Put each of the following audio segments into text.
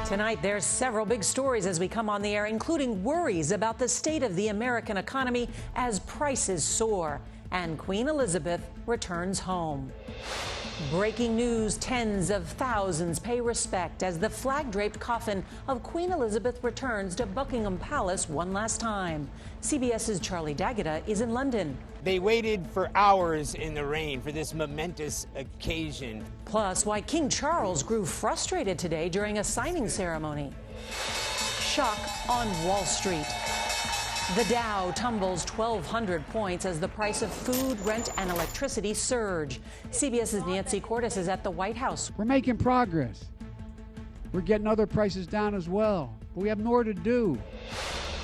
Tonight, there's several big stories as we come on the air, including worries about the state of the American economy as prices soar. And Queen Elizabeth returns home. Breaking news, tens of thousands pay respect as the flag-draped coffin of Queen Elizabeth returns to Buckingham Palace one last time. CBS's Charlie D'Agata is in London. They waited for hours in the rain for this momentous occasion. Plus, why King Charles grew frustrated today during a signing ceremony. Shock on Wall Street. The Dow tumbles 1,200 points as the price of food, rent, and electricity surge. CBS's Nancy Cordes is at the White House. We're making progress. We're getting other prices down as well. But we have more to do.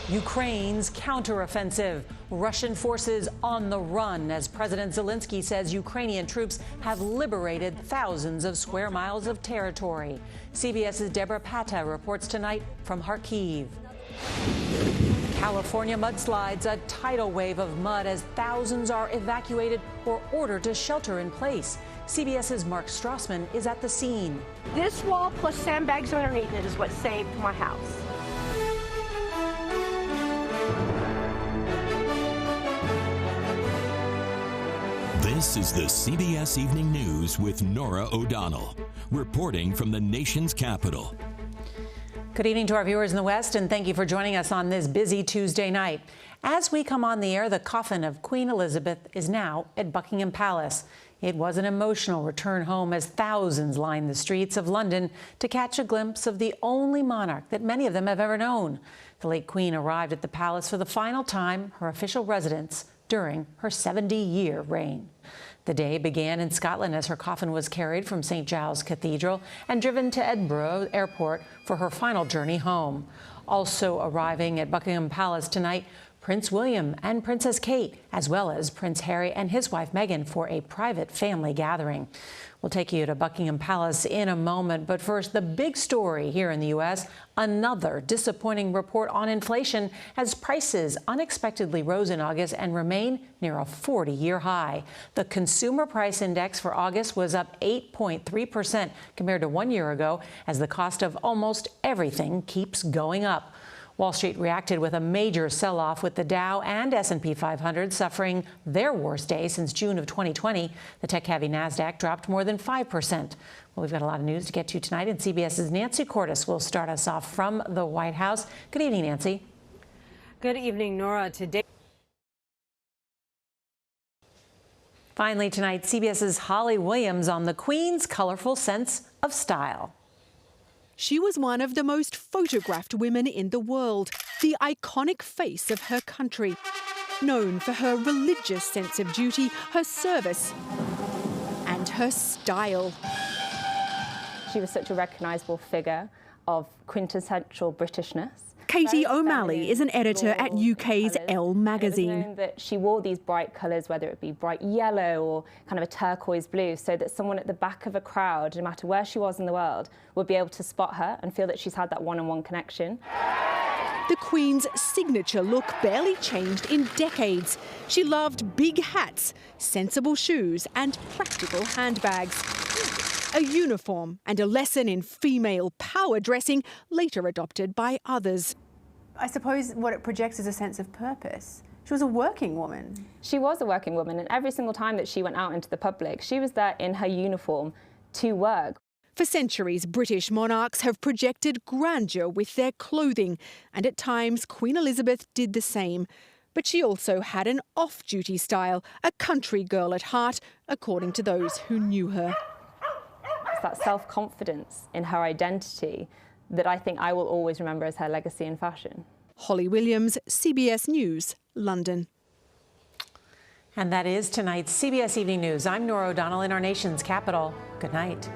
Ukraine's counteroffensive. Russian forces on the run as President Zelensky says Ukrainian troops have liberated thousands of square miles of territory. CBS's Deborah Pata reports tonight from Kharkiv. California mudslides, a tidal wave of mud as thousands are evacuated or ordered to shelter in place. CBS's Mark Strassman is at the scene. This wall plus sandbags underneath it is what saved my house. This is the CBS Evening News with Norah O'Donnell, reporting from the nation's capital. Good evening to our viewers in the West, and thank you for joining us on this busy Tuesday night. As we come on the air, the coffin of Queen Elizabeth is now at Buckingham Palace. It was an emotional return home as thousands lined the streets of London to catch a glimpse of the only monarch that many of them have ever known. The late Queen arrived at the palace for the final time, her official residence, during her 70-year reign. The day began in Scotland as her coffin was carried from St. Giles Cathedral and driven to Edinburgh Airport for her final journey home. Also arriving at Buckingham Palace tonight, Prince William and Princess Kate, as well as Prince Harry and his wife Meghan for a private family gathering. We'll take you to Buckingham Palace in a moment, but first, the big story here in the U.S., another disappointing report on inflation as prices unexpectedly rose in August and remain near a 40-year high. The Consumer Price Index for August was up 8.3% compared to 1 year ago as the cost of almost everything keeps going up. Wall Street reacted with a major sell-off, with the Dow and S&P 500 suffering their worst day since June of 2020. The tech-heavy Nasdaq dropped more than 5%. Well, we've got a lot of news to get to tonight, and CBS's Nancy Cordes will start us off from the White House. Good evening, Nancy. Good evening, Norah. Today. Finally tonight, CBS's Holly Williams on the Queen's colorful sense of style. She was one of the most photographed women in the world, the iconic face of her country, known for her religious sense of duty, her service, and her style. She was such a recognisable figure of quintessential Britishness. Katie O'Malley is an editor at UK's Elle magazine. It was known that she wore these bright colours, whether it be bright yellow or kind of a turquoise blue, so that someone at the back of a crowd, no matter where she was in the world, would be able to spot her and feel that she's had that one-on-one connection. The Queen's signature look barely changed in decades. She loved big hats, sensible shoes and practical handbags. A uniform and a lesson in female power dressing later adopted by others. I suppose what it projects is a sense of purpose. She was a working woman. She was a working woman, and every single time that she went out into the public, she was there in her uniform to work. For centuries, British monarchs have projected grandeur with their clothing, and at times Queen Elizabeth did the same. But she also had an off-duty style, a country girl at heart, according to those who knew her. It's that self-confidence in her identity that I think I will always remember as her legacy in fashion. Holly Williams, CBS News, London. And that is tonight's CBS Evening News. I'm Norah O'Donnell in our nation's capital. Good night.